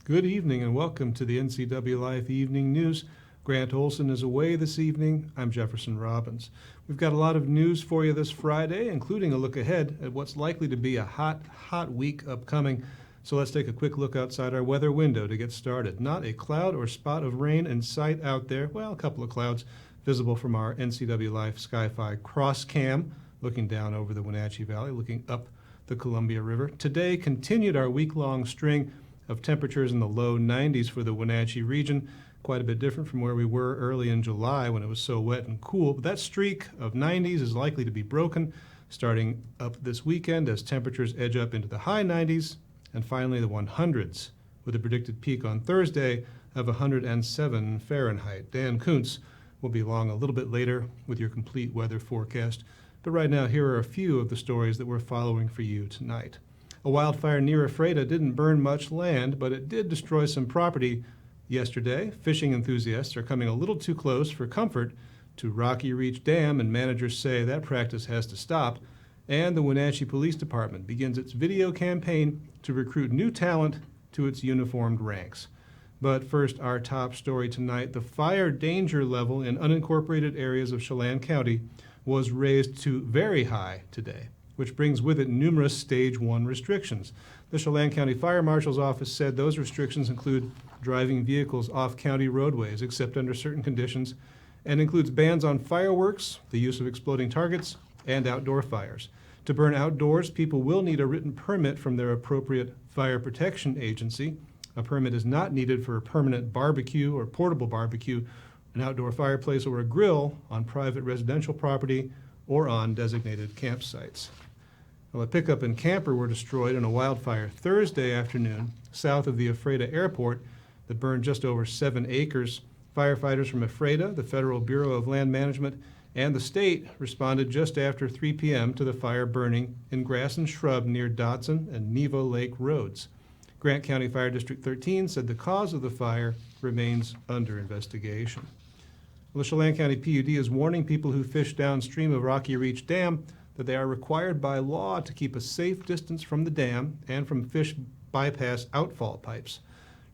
Good evening and welcome to the NCWLIFE Evening News. Grant Olson is away this evening. I'm Jefferson Robbins. We've got a lot of news for you this Friday, including a look ahead at what's likely to be a hot week upcoming. So let's take a quick look outside our weather window to get started. Not a cloud or spot of rain in sight out there. Well, a couple of clouds visible from our NCWLIFE Sky-Fi cross cam, looking down over the Wenatchee Valley, looking up the Columbia River. Today continued our week-long string of temperatures in the low 90s for the Wenatchee region, quite a bit different from where we were early in July when it was so wet and cool. But that streak of 90s is likely to be broken starting up this weekend as temperatures edge up into the high 90s and finally the 100s, with a predicted peak on Thursday of 107 Fahrenheit. Dan Kuntz will be along a little bit later with your complete weather forecast. But right now, here are a few of the stories that we're following for you tonight. A wildfire near Ephrata didn't burn much land, but it did destroy some property yesterday. Fishing enthusiasts are coming a little too close for comfort to Rocky Reach Dam, and managers say that practice has to stop. And the Wenatchee Police Department begins its video campaign to recruit new talent to its uniformed ranks. But first, our top story tonight. The fire danger level in unincorporated areas of Chelan County was raised to very high today, which brings with it numerous Stage 1 restrictions. The Chelan County Fire Marshal's office said those restrictions include driving vehicles off county roadways except under certain conditions, and includes bans on fireworks, the use of exploding targets, and outdoor fires. To burn outdoors, people will need a written permit from their appropriate fire protection agency. A permit is not needed for a permanent barbecue or portable barbecue, an outdoor fireplace, or a grill on private residential property or on designated campsites. Well, a pickup and camper were destroyed in a wildfire Thursday afternoon south of the Ephrata airport that burned just over 7 acres. Firefighters from Ephrata, the Federal Bureau of Land Management, and the state responded just after 3 p.m. to the fire burning in grass and shrub near Dodson and Nevo Lake roads. Grant County Fire District 13 said the cause of the fire remains under investigation. Well, the Chelan County PUD is warning people who fish downstream of Rocky Reach Dam that they are required by law to keep a safe distance from the dam and from fish bypass outfall pipes.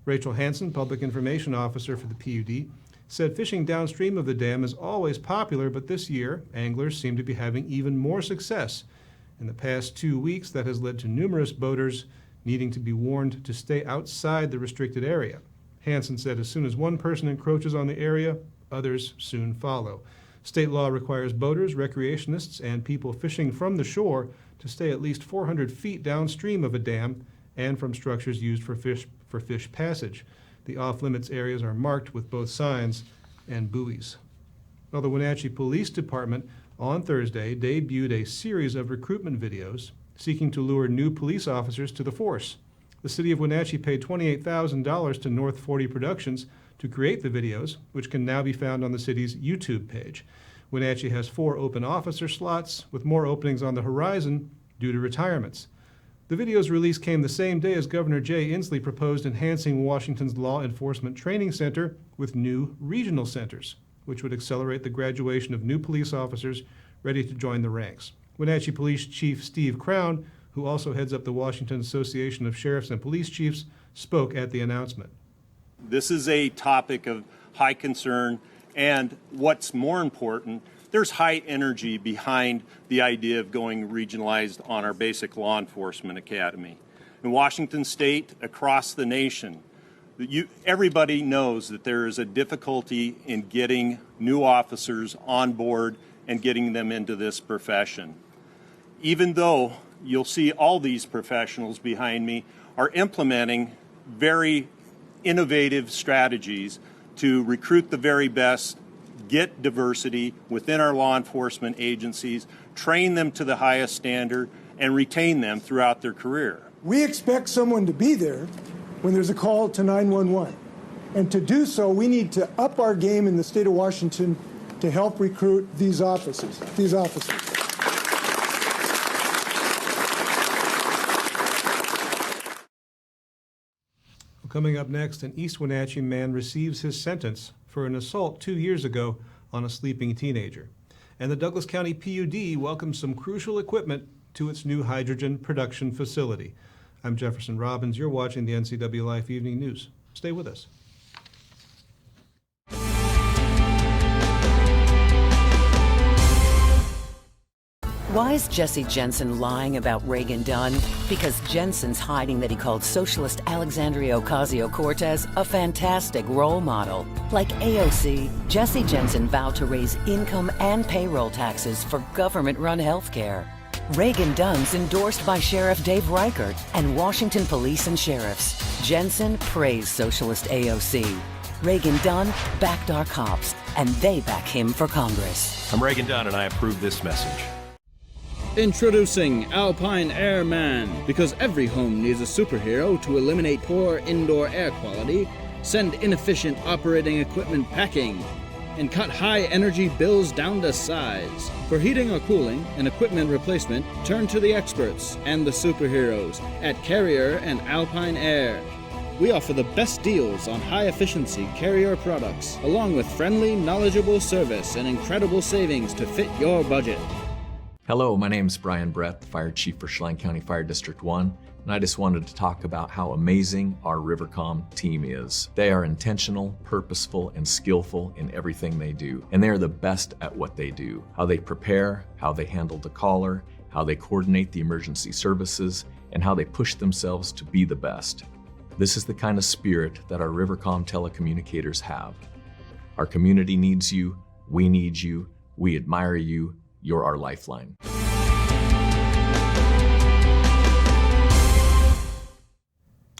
Rachel Hansen, Public Information Officer for the PUD, said fishing downstream of the dam is always popular, but this year, anglers seem to be having even more success. In the past 2 weeks, that has led to numerous boaters needing to be warned to stay outside the restricted area. Hansen said as soon as one person encroaches on the area, others soon follow. State law requires boaters, recreationists, and people fishing from the shore to stay at least 400 feet downstream of a dam and from structures used for fish passage. The off-limits areas are marked with both signs and buoys. Well, the Wenatchee Police Department on Thursday debuted a series of recruitment videos seeking to lure new police officers to the force. The city of Wenatchee paid $28,000 to North 40 Productions to create the videos, which can now be found on the city's YouTube page. Wenatchee has 4 open officer slots, with more openings on the horizon due to retirements. The video's release came the same day as Governor Jay Inslee proposed enhancing Washington's Law Enforcement Training Center with new regional centers, which would accelerate the graduation of new police officers ready to join the ranks. Wenatchee Police Chief Steve Crown, who also heads up the Washington Association of Sheriffs and Police Chiefs, spoke at the announcement. This is a topic of high concern, and what's more important, there's high energy behind the idea of going regionalized on our basic law enforcement academy. In Washington State, across the nation, everybody knows that there is a difficulty in getting new officers on board and getting them into this profession. Even though you'll see all these professionals behind me are implementing very innovative strategies to recruit the very best, get diversity within our law enforcement agencies, train them to the highest standard, and retain them throughout their career. We expect someone to be there when there's a call to 911. And to do so, we need to up our game in the state of Washington to help recruit these officers. Coming up next, an East Wenatchee man receives his sentence for an assault 2 years ago on a sleeping teenager. And the Douglas County PUD welcomes some crucial equipment to its new hydrogen production facility. I'm Jefferson Robbins. You're watching the NCWLIFE Evening News. Stay with us. Why is Jesse Jensen lying about Reagan Dunn? Because Jensen's hiding that he called socialist Alexandria Ocasio-Cortez a fantastic role model. Like AOC, Jesse Jensen vowed to raise income and payroll taxes for government-run health care. Reagan Dunn's endorsed by Sheriff Dave Reichert and Washington police and sheriffs. Jensen praised socialist AOC. Reagan Dunn backed our cops, and they back him for Congress. I'm Reagan Dunn, and I approve this message. Introducing Alpine Airman. Because every home needs a superhero to eliminate poor indoor air quality, send inefficient operating equipment packing, and cut high energy bills down to size. For heating or cooling and equipment replacement, turn to the experts and the superheroes at Carrier and Alpine Air. We offer the best deals on high-efficiency Carrier products, along with friendly, knowledgeable service and incredible savings to fit your budget. Hello, my name is Brian Brett, the Fire Chief for Chelan County Fire District 1, and I just wanted to talk about how amazing our Rivercom team is. They are intentional, purposeful, and skillful in everything they do, and they are the best at what they do. How they prepare, how they handle the caller, how they coordinate the emergency services, and how they push themselves to be the best. This is the kind of spirit that our Rivercom telecommunicators have. Our community needs you, we need you, we admire you, you're our lifeline.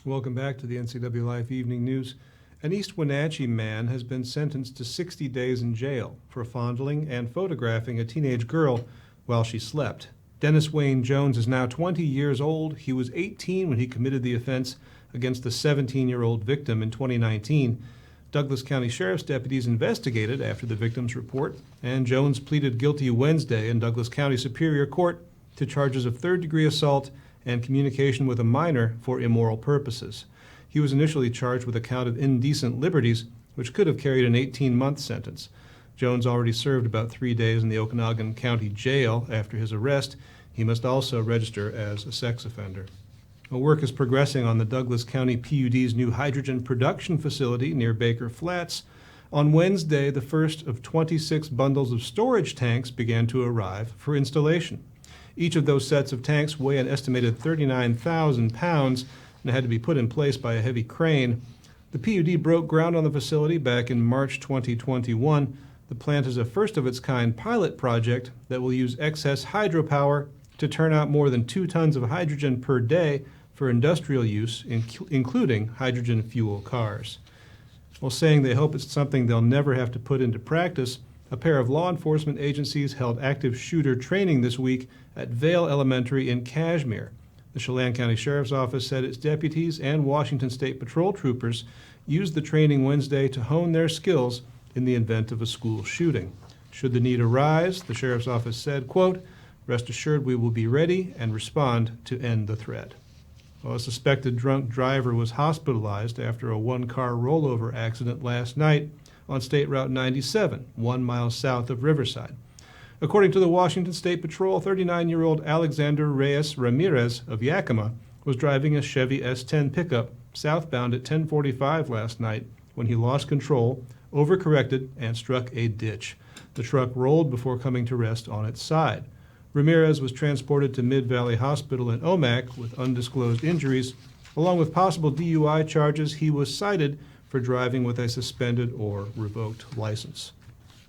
Welcome back to the NCWLIFE Evening News. An East Wenatchee man has been sentenced to 60 days in jail for fondling and photographing a teenage girl while she slept. Dennis Wayne Jones is now 20 years old. He was 18 when he committed the offense against the 17-year-old victim in 2019. Douglas County Sheriff's deputies investigated after the victim's report, and Jones pleaded guilty Wednesday in Douglas County Superior Court to charges of third-degree assault and communication with a minor for immoral purposes. He was initially charged with a count of indecent liberties, which could have carried an 18-month sentence. Jones already served about 3 days in the Okanagan County Jail after his arrest. He must also register as a sex offender. Work is progressing on the Douglas County PUD's new hydrogen production facility near Baker Flats. On Wednesday, the first of 26 bundles of storage tanks began to arrive for installation. Each of those sets of tanks weigh an estimated 39,000 pounds and had to be put in place by a heavy crane. The PUD broke ground on the facility back in March 2021. The plant is a first-of-its-kind pilot project that will use excess hydropower to turn out more than 2 tons of hydrogen per day for industrial use, including hydrogen fuel cars. While saying they hope it's something they'll never have to put into practice, a pair of law enforcement agencies held active shooter training this week at Vale Elementary in Cashmere. The Chelan County Sheriff's Office said its deputies and Washington State Patrol troopers used the training Wednesday to hone their skills in the event of a school shooting. Should the need arise, the Sheriff's Office said, quote, "Rest assured we will be ready and respond to end the threat." Well, a suspected drunk driver was hospitalized after a one-car rollover accident last night on State Route 97, 1 mile south of Riverside. According to the Washington State Patrol, 39-year-old Alexander Reyes Ramirez of Yakima was driving a Chevy S10 pickup southbound at 10:45 last night when he lost control, overcorrected, and struck a ditch. The truck rolled before coming to rest on its side. Ramirez was transported to Mid-Valley Hospital in Omak with undisclosed injuries. Along with possible DUI charges, he was cited for driving with a suspended or revoked license.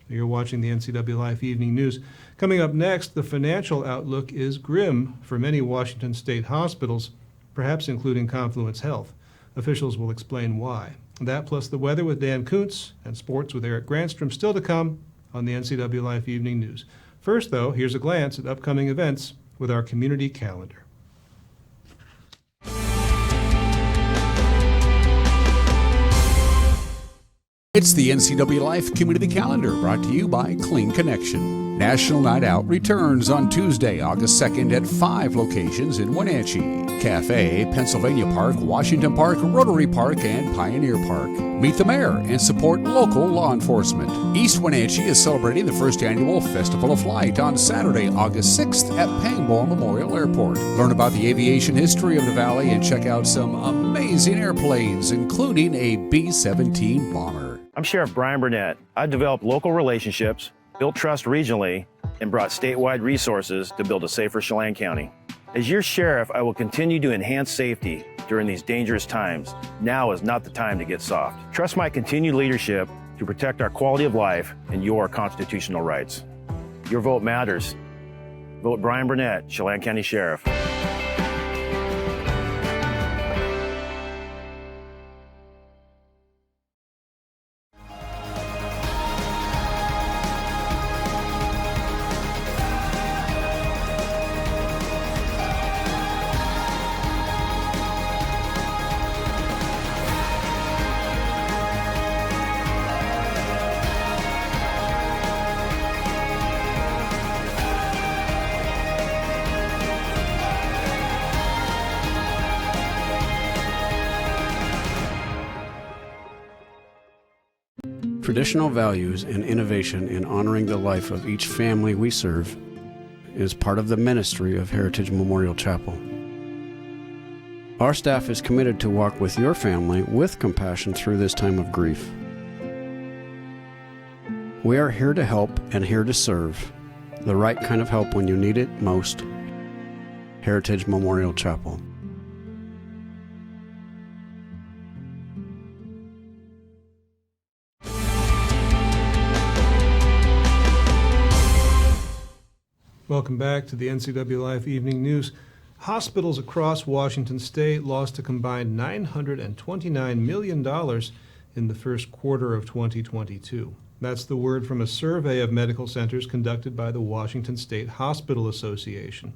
You're watching the NCWLIFE Evening News. Coming up next, the financial outlook is grim for many Washington state hospitals, perhaps including Confluence Health. Officials will explain why. That plus the weather with Dan Kuntz and sports with Eric Grandstrom still to come on the NCWLIFE Evening News. First, though, here's a glance at upcoming events with our community calendar. It's the NCWLIFE Community Calendar brought to you by Clean Connection. National Night Out returns on Tuesday, August 2nd at 5 locations in Wenatchee: Cafe, Pennsylvania Park, Washington Park, Rotary Park, and Pioneer Park. Meet the mayor and support local law enforcement. East Wenatchee is celebrating the first annual Festival of Flight on Saturday, August 6th at Pangbourne Memorial Airport. Learn about the aviation history of the valley and check out some amazing airplanes, including a B-17 bomber. I'm Sheriff Brian Burnett. I've developed local relationships, built trust regionally, and brought statewide resources to build a safer Chelan County. As your sheriff, I will continue to enhance safety during these dangerous times. Now is not the time to get soft. Trust my continued leadership to protect our quality of life and your constitutional rights. Your vote matters. Vote Brian Burnett, Chelan County Sheriff. Traditional values and innovation in honoring the life of each family we serve is part of the ministry of Heritage Memorial Chapel. Our staff is committed to walk with your family with compassion through this time of grief. We are here to help and here to serve, the right kind of help when you need it most. Heritage Memorial Chapel. Welcome back to the NCWLIFE Evening News. Hospitals across Washington state lost a combined $929 million in the first quarter of 2022. That's the word from a survey of medical centers conducted by the Washington State Hospital Association.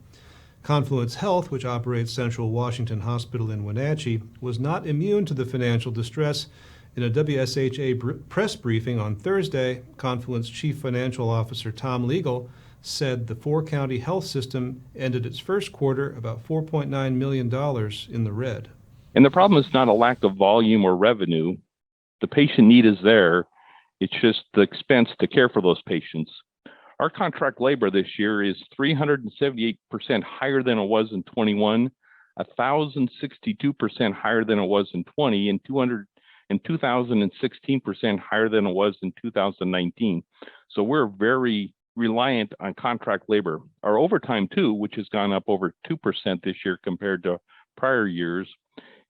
Confluence Health, which operates Central Washington Hospital in Wenatchee, was not immune to the financial distress. In a WSHA press briefing on Thursday, Confluence Chief Financial Officer Tom Legal said the four-county health system ended its first quarter about $4.9 million in the red. And the problem is not a lack of volume or revenue. The patient need is there. It's just the expense to care for those patients. Our contract labor this year is 378% higher than it was in 21, 1,062% higher than it was in 20, and 2,016% higher than it was in 2019. So we're very reliant on contract labor. Our overtime too, which has gone up over 2% this year compared to prior years,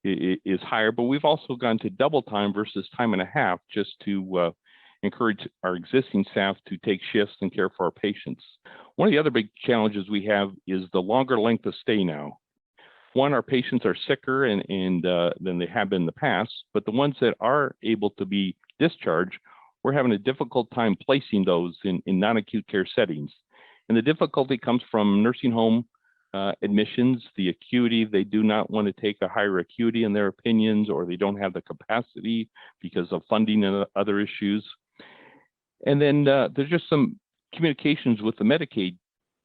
is higher, but we've also gone to double time versus time and a half just to encourage our existing staff to take shifts and care for our patients. One of the other big challenges we have is the longer length of stay now. One, our patients are sicker than they have been in the past, but the ones that are able to be discharged, we're having a difficult time placing those in non-acute care settings. And the difficulty comes from nursing home admissions, the acuity. They do not want to take a higher acuity in their opinions, or they don't have the capacity because of funding and other issues. And then there's just some communications with the Medicaid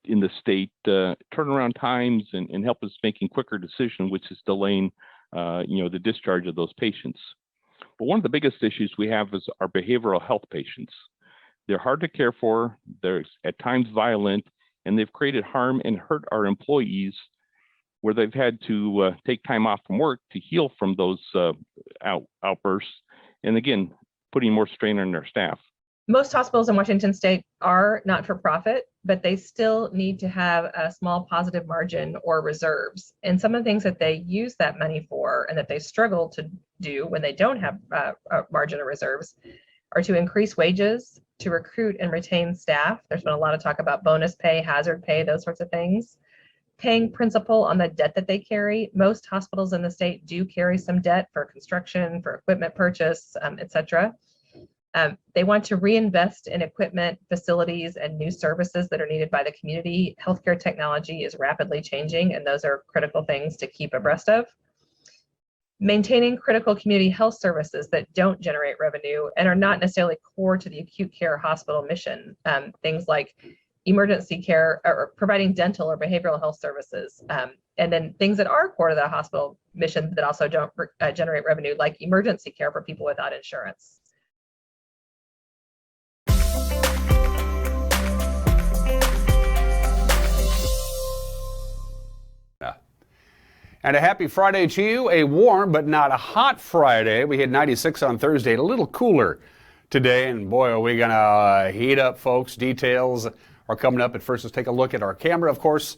in the state, turnaround times and help us making quicker decisions, which is delaying the discharge of those patients. But one of the biggest issues we have is our behavioral health patients. They're hard to care for, they're at times violent, and they've created harm and hurt our employees where they've had to take time off from work to heal from those outbursts. And again, putting more strain on their staff. Most hospitals in Washington state are not-for-profit, but they still need to have a small positive margin or reserves. And some of the things that they use that money for and that they struggle to do when they don't have a margin or reserves are to increase wages, to recruit and retain staff. There's been a lot of talk about bonus pay, hazard pay, those sorts of things. Paying principal on the debt that they carry. Most hospitals in the state do carry some debt for construction, for equipment purchase, etc. They want to reinvest in equipment, facilities, and new services that are needed by the community. Healthcare technology is rapidly changing, and those are critical things to keep abreast of. maintaining critical community health services that don't generate revenue and are not necessarily core to the acute care hospital mission. Things like emergency care or providing dental or behavioral health services. And then things that are core to the hospital mission that also don't generate revenue, like emergency care for people without insurance. And a happy Friday to you. A warm but not a hot Friday. We hit 96 on Thursday, a little cooler today. And boy, are we going to heat up, folks. Details are coming up. But first, let's take a look at our camera. Of course,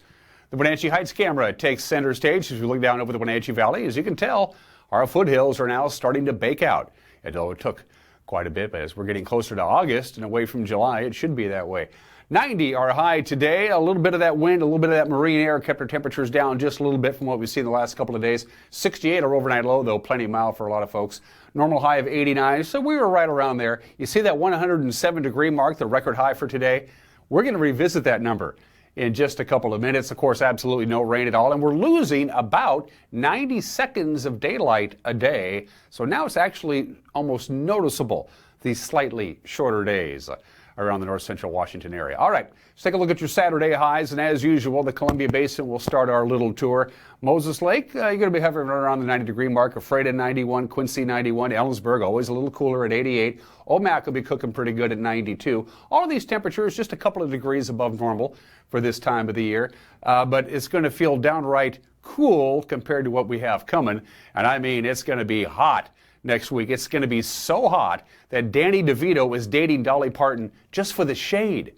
the Wenatchee Heights camera takes center stage as we look down over the Wenatchee Valley. As you can tell, our foothills are now starting to bake out. Although it took quite a bit, but as we're getting closer to August and away from July, it should be that way. 90 our high today. A little bit of that wind, a little bit of that marine air kept our temperatures down just a little bit from what we've seen the last couple of days. 68 our overnight low, though plenty mild for a lot of folks. Normal high of 89, so we were right around there. You see that 107 degree mark, the record high for today? We're going to revisit that number in just a couple of minutes. Of course, absolutely no rain at all, and we're losing about 90 seconds of daylight a day. So now it's actually almost noticeable, these slightly shorter days around the north central Washington area. All right, let's take a look at your Saturday highs, and as usual, the Columbia Basin will start our little tour. Moses Lake, you're going to be hovering around the 90 degree mark. Ephrata 91, Quincy 91, Ellensburg always a little cooler at 88. Omak will be cooking pretty good at 92. All of these temperatures just a couple of degrees above normal for this time of the year, but it's going to feel downright cool compared to what we have coming, and I mean it's going to be hot next week. It's going to be so hot that Danny DeVito is dating Dolly Parton just for the shade.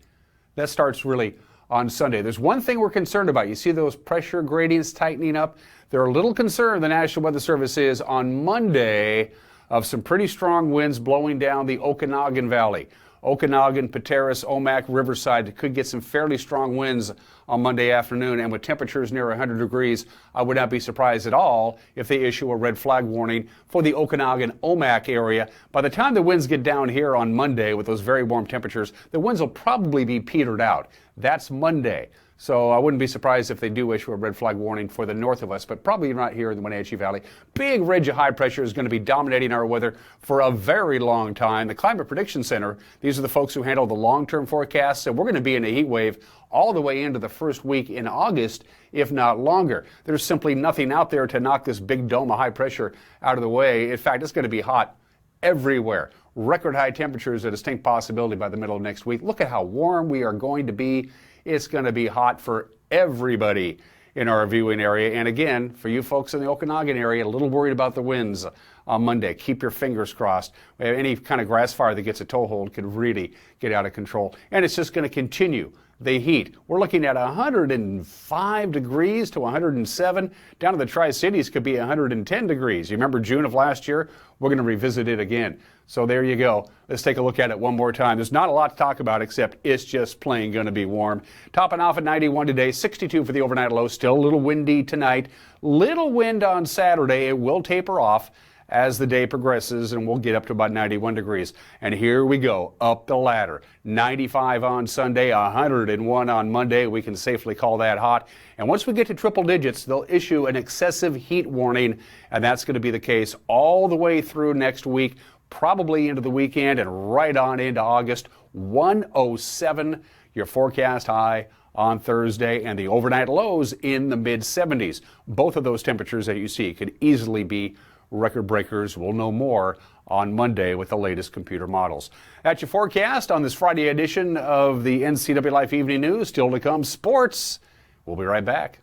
That starts really on Sunday. There's one thing we're concerned about. You see those pressure gradients tightening up? They're a little concerned, the National Weather Service is, on Monday of some pretty strong winds blowing down the Okanagan Valley. Okanagan, Pateros, Omak, Riverside could get some fairly strong winds on Monday afternoon, and with temperatures near 100 degrees, I would not be surprised at all if they issue a red flag warning for the Okanagan, Omak area. By the time the winds get down here on Monday with those very warm temperatures, the winds will probably be petered out. That's Monday. So I wouldn't be surprised if they do issue a red flag warning for the north of us, but probably not here in the Wenatchee Valley. Big ridge of high pressure is going to be dominating our weather for a very long time. The Climate Prediction Center, these are the folks who handle the long-term forecasts, and we're going to be in a heat wave all the way into the first week in August, if not longer. There's simply nothing out there to knock this big dome of high pressure out of the way. In fact, it's going to be hot everywhere. Record high temperatures, a distinct possibility by the middle of next week. Look at how warm we are going to be. It's going to be hot for everybody in our viewing area. And again, for you folks in the Okanagan area, a little worried about the winds on Monday. Keep your fingers crossed. Any kind of grass fire that gets a toehold could really get out of control. And it's just going to continue. The heat. We're looking at 105 degrees to 107. Down to the Tri-Cities could be 110 degrees. You remember June of last year? We're going to revisit it again. So there you go. Let's take a look at it one more time. There's not a lot to talk about except it's just plain going to be warm. Topping off at 91 today, 62 for the overnight low. Still a little windy tonight. Little wind on Saturday. It will taper off as the day progresses, and we'll get up to about 91 degrees. And here we go, up the ladder. 95 on Sunday, 101 on Monday. We can safely call that hot. And once we get to triple digits, they'll issue an excessive heat warning, and that's going to be the case all the way through next week, probably into the weekend and right on into August. 107, your forecast high on Thursday, and the overnight lows in the mid-70s. Both of those temperatures that you see could easily be record breakers. We'll know more on Monday with the latest computer models. That's your forecast on this Friday edition of the NCWLIFE Evening News. Still to come, sports. We'll be right back.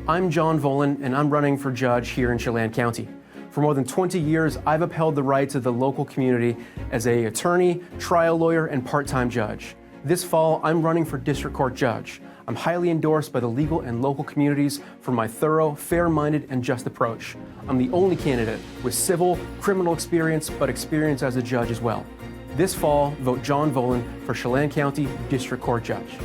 I'm John Volan, and I'm running for judge here in Chelan County. For more than 20 years, I've upheld the rights of the local community as an attorney, trial lawyer, and part-time judge. This fall, I'm running for district court judge. I'm highly endorsed by the legal and local communities for my thorough, fair-minded, and just approach. I'm the only candidate with civil, criminal experience, but experience as a judge as well. This fall, vote John Volan for Chelan County District Court Judge.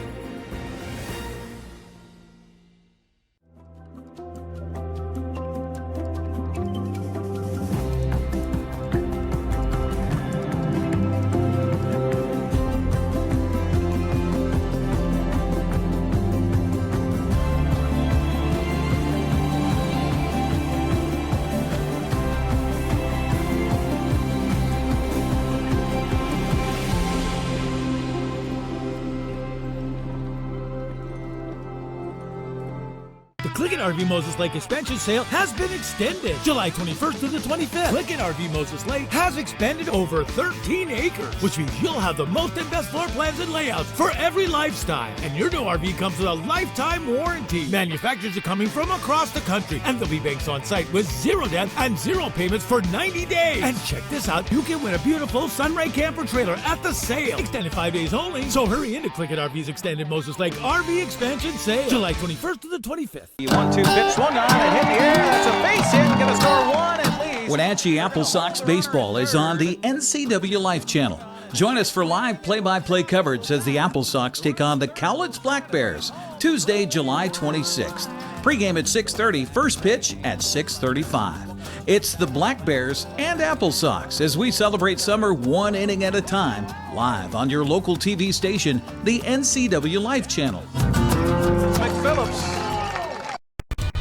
The Click It RV Moses Lake expansion sale has been extended July 21st to the 25th. Click It RV Moses Lake has expanded over 13 acres, which means you'll have the most and best floor plans and layouts for every lifestyle. And your new RV comes with a lifetime warranty. Manufacturers are coming from across the country, and there'll be banks on site with zero debt and zero payments for 90 days. And check this out, you can win a beautiful Sunray camper trailer at the sale. Extended 5 days only, so hurry into Click It RV's extended Moses Lake RV expansion sale, July 21st to the 25th. 1-2 pitch swung on and hit the air. That's a base hit. Going to score one at least. Wenatchee Apple Sox baseball is on the NCWLIFE channel. Join us for live play-by-play coverage as the Apple Sox take on the Cowlitz Black Bears, Tuesday, July 26th. Pre-game at 6:30, first pitch at 6:35. It's the Black Bears and Apple Sox as we celebrate summer one inning at a time, live on your local TV station, the NCWLIFE channel. McPhillips.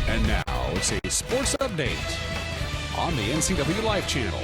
And now it's a sports update on the NCWLIFE channel.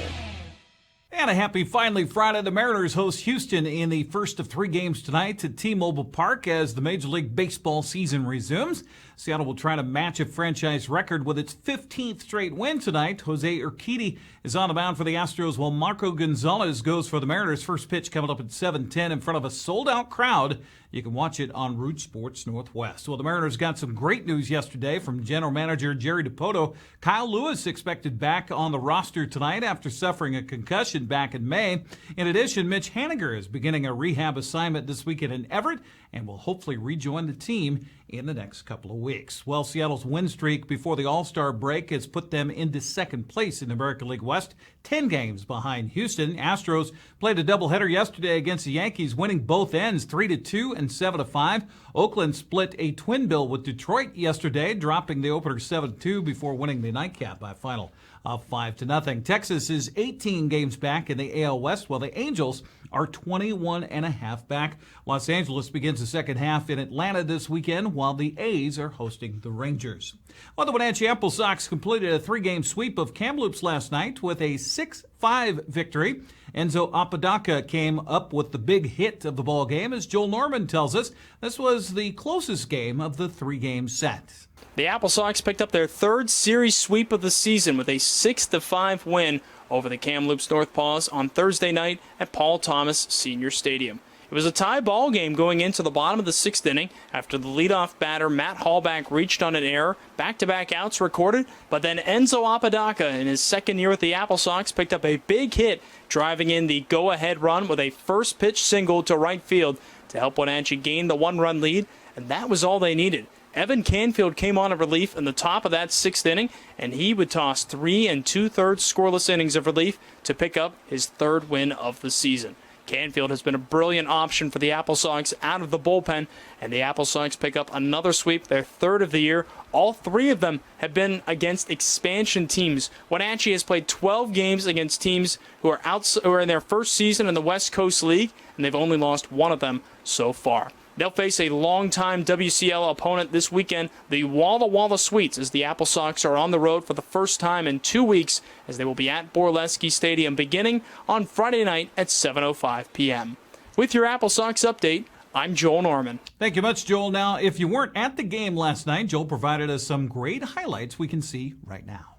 And a happy finally Friday. The Mariners host Houston in the first of 3 games tonight at T-Mobile Park as the Major League Baseball season resumes. Seattle will try to match a franchise record with its 15th straight win tonight. Jose Urquidy is on the mound for the Astros while Marco Gonzalez goes for the Mariners. First pitch coming up at 7:10 in front of a sold-out crowd. You can watch it on Root Sports Northwest. Well, the Mariners got some great news yesterday from general manager Jerry DiPoto. Kyle Lewis expected back on the roster tonight after suffering a concussion back in May. In addition, Mitch Haniger is beginning a rehab assignment this weekend in Everett and will hopefully rejoin the team in the next couple of weeks. Well, Seattle's win streak before the All-Star break has put them into second place in the American League West, 10 games behind Houston. Astros played a doubleheader yesterday against the Yankees, winning both ends 3-2 and 7-5. Oakland split a twin bill with Detroit yesterday, dropping the opener 7-2 before winning the nightcap by a final of 5-0. Texas is 18 games back in the AL West, while the Angels are 21.5 back. Los Angeles begins the second half in Atlanta this weekend, while the A's are hosting the Rangers. Well, the Wenatchee Apple Sox completed a 3-game sweep of Kamloops last night with a 6-5 victory. Enzo Apodaca came up with the big hit of the ball game. As Joel Norman tells us, this was the closest game of the 3-game set. The Apple Sox picked up their 3rd series sweep of the season with a 6-5 win over the Kamloops Northpaws on Thursday night at Paul Thomas Senior Stadium. It was a tie ball game going into the bottom of the 6th inning after the leadoff batter Matt Hallback reached on an error. Back-to-back outs recorded, but then Enzo Apodaca in his 2nd year with the Apple Sox picked up a big hit, driving in the go-ahead run with a first pitch single to right field to help Wenatchee gain the 1-run lead, and that was all they needed. Evan Canfield came on in relief in the top of that 6th inning, and he would toss 3 2/3 scoreless innings of relief to pick up his 3rd win of the season. Canfield has been a brilliant option for the Apple Sox out of the bullpen, and the Apple Sox pick up another sweep, their 3rd of the year. All 3 of them have been against expansion teams. Wenatchee has played 12 games against teams who are in their first season in the West Coast League, and they've only lost 1 of them so far. They'll face a longtime WCL opponent this weekend, the Walla Walla Sweets, as the Apple Sox are on the road for the first time in 2 weeks, as they will be at Borleski Stadium beginning on Friday night at 7:05 p.m. With your Apple Sox update, I'm Joel Norman. Thank you much, Joel. Now, if you weren't at the game last night, Joel provided us some great highlights we can see right now.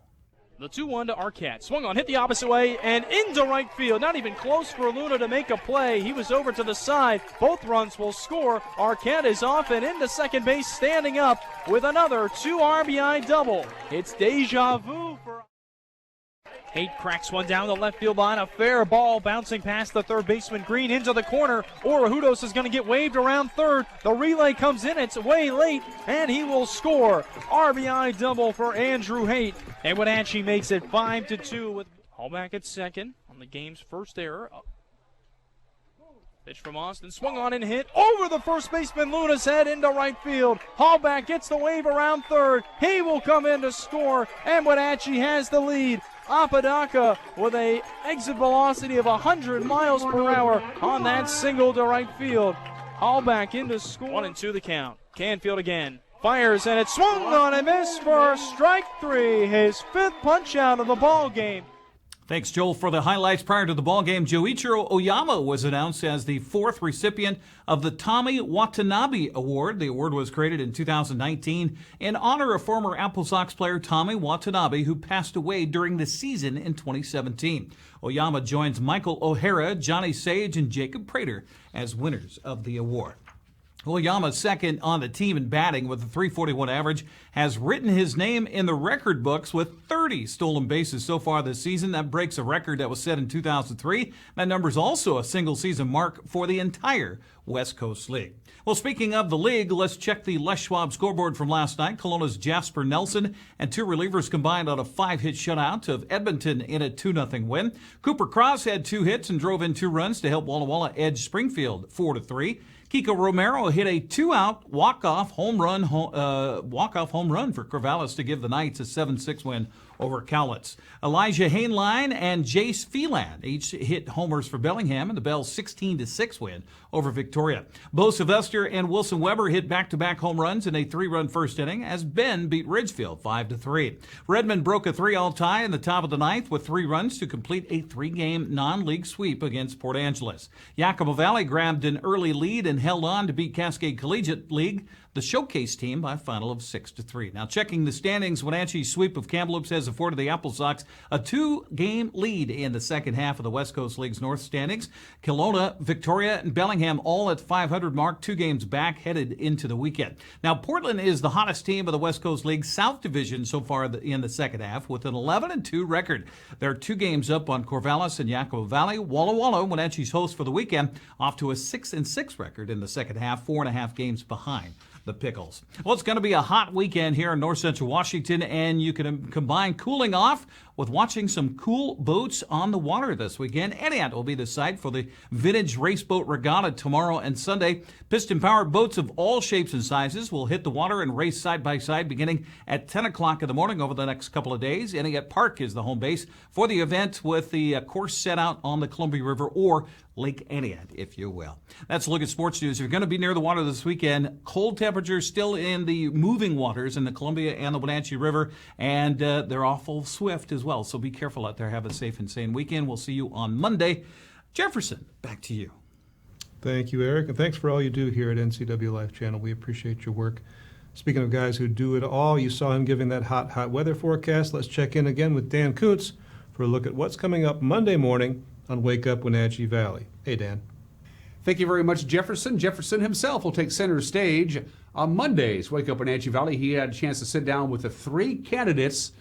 The 2-1 to Arquette. Swung on, hit the opposite way, and into right field. Not even close for Luna to make a play. He was over to the side. Both runs will score. Arquette is off and into second base, standing up with another 2 RBI double. It's deja vu for... Haight cracks one down the left field line. A fair ball bouncing past the third baseman Green into the corner. Orahudos is going to get waved around third. The relay comes in. It's way late, and he will score. RBI double for Andrew Haight. And Wenatchee makes it 5-2 with Hallback at second on the game's first error. Pitch from Austin, swung on and hit over the first baseman Luna's head into right field. Hallback gets the wave around third. He will come in to score, and Wenatchee has the lead. Apodaca with a exit velocity of 100 miles per hour on that single to right field. Hallback into score. 1-2 the count. Canfield again. Fires, and it swung on and missed for strike 3. His 5th punch out of the ball game. Thanks, Joel, for the highlights. Prior to the ballgame, Joichiro Oyama was announced as the 4th recipient of the Tommy Watanabe Award. The award was created in 2019 in honor of former Apple Sox player Tommy Watanabe, who passed away during the season in 2017. Oyama joins Michael O'Hara, Johnny Sage, and Jacob Prater as winners of the award. Oyama, second on the team in batting with a .341 average, has written his name in the record books with 30 stolen bases so far this season. That breaks a record that was set in 2003. That number is also a single-season mark for the entire West Coast League. Well, speaking of the league, let's check the Les Schwab scoreboard from last night. Kelowna's Jasper Nelson and 2 relievers combined on a 5-hit shutout of Edmonton in a 2-0 win. Cooper Cross had 2 hits and drove in 2 runs to help Walla Walla edge Springfield 4-3. Kiko Romero hit a 2-out walk-off home run for Corvallis to give the Knights a 7-6 win over Cowlitz. Elijah Hainline and Jace Phelan each hit homers for Bellingham in the Bell's 16-6 win over Victoria. Bo Sylvester and Wilson Weber hit back-to-back home runs in a 3-run first inning as Ben beat Ridgefield 5-3. Redmond broke a 3-all tie in the top of the ninth with 3 runs to complete a 3-game non-league sweep against Port Angeles. Yakima Valley grabbed an early lead and held on to beat Cascade Collegiate League, the showcase team, by a final of 6-3. Now, checking the standings, Wenatchee's sweep of Kamloops has afforded the Apple Sox a 2-game lead in the second half of the West Coast League's North standings. Kelowna, Victoria, and Bellingham all at 500 mark, 2 games back, headed into the weekend. Now, Portland is the hottest team of the West Coast League South Division so far in the second half with an 11-2 record. They're 2 games up on Corvallis and Yakima Valley. Walla Walla, Wenatchee's host for the weekend, off to a 6-6 record in the second half, 4.5 games behind the Pickles. Well, it's going to be a hot weekend here in north central Washington, and you can combine cooling off with watching some cool boats on the water this weekend. Etiat will be the site for the Vintage Race Boat Regatta tomorrow and Sunday. Piston-powered boats of all shapes and sizes will hit the water and race side by side beginning at 10 o'clock in the morning over the next couple of days. Etiat Park is the home base for the event, with the course set out on the Columbia River, or Lake Etiat, if you will. That's a look at sports news. If you're going to be near the water this weekend, cold temperatures still in the moving waters in the Columbia and the Wenatchee River, and they're awful swift as well. So be careful out there. Have a safe and sane weekend. We'll see you on Monday. Jefferson, back to you. Thank you, Eric, and thanks for all you do here at NCWLIFE Channel. We appreciate your work. Speaking of guys who do it all, you saw him giving that hot weather forecast. Let's check in again with Dan Kuntz for a look at what's coming up Monday morning on Wake Up Wenatchee Valley. Hey, Dan. Thank you very much, Jefferson. Jefferson himself will take center stage on Monday's Wake Up Wenatchee Valley. He had a chance to sit down with the 3 candidates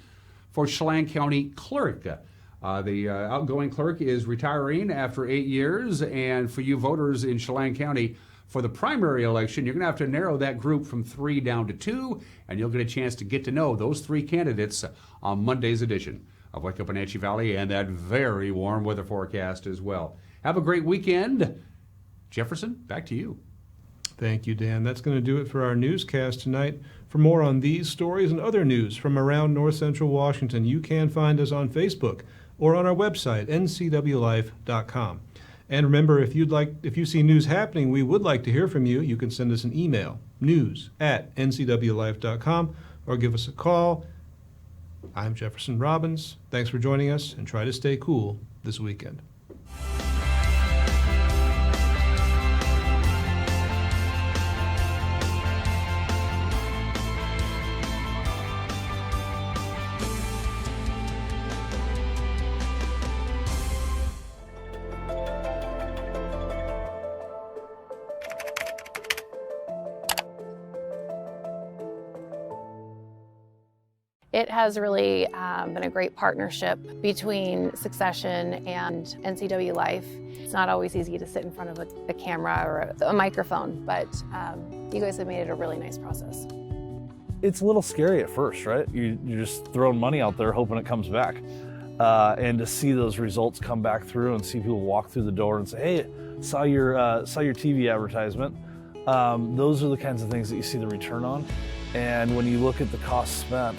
for Chelan County Clerk. The outgoing clerk is retiring after 8 years, and for you voters in Chelan County, for the primary election, you're going to have to narrow that group from 3 down to 2, and you'll get a chance to get to know those 3 candidates on Monday's edition of Wake Up Wenatchee Valley, and that very warm weather forecast as well. Have a great weekend. Jefferson, back to you. Thank you, Dan. That's going to do it for our newscast tonight. For more on these stories and other news from around north central Washington, you can find us on Facebook or on our website, ncwlife.com. And remember, if you see news happening we would like to hear from you, you can send us an email, news@ncwlife.com, or give us a call. I'm Jefferson Robbins. Thanks for joining us, and try to stay cool this weekend. It has really been a great partnership between Succession and NCWLIFE. It's not always easy to sit in front of a camera or a microphone, but you guys have made it a really nice process. It's a little scary at first, right? You're just throwing money out there hoping it comes back. And to see those results come back through and see people walk through the door and say, hey, saw your TV advertisement. Those are the kinds of things that you see the return on. And when you look at the cost spent,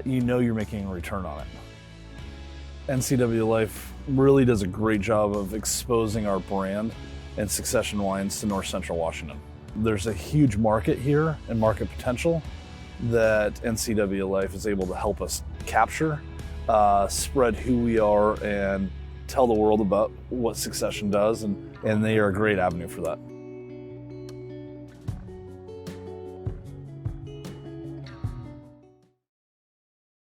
you know you're making a return on it. NCWLIFE really does a great job of exposing our brand and Succession wines to north central Washington. There's a huge market here and market potential that NCWLIFE is able to help us capture spread who we are and tell the world about what Succession does, and they are a great avenue for that.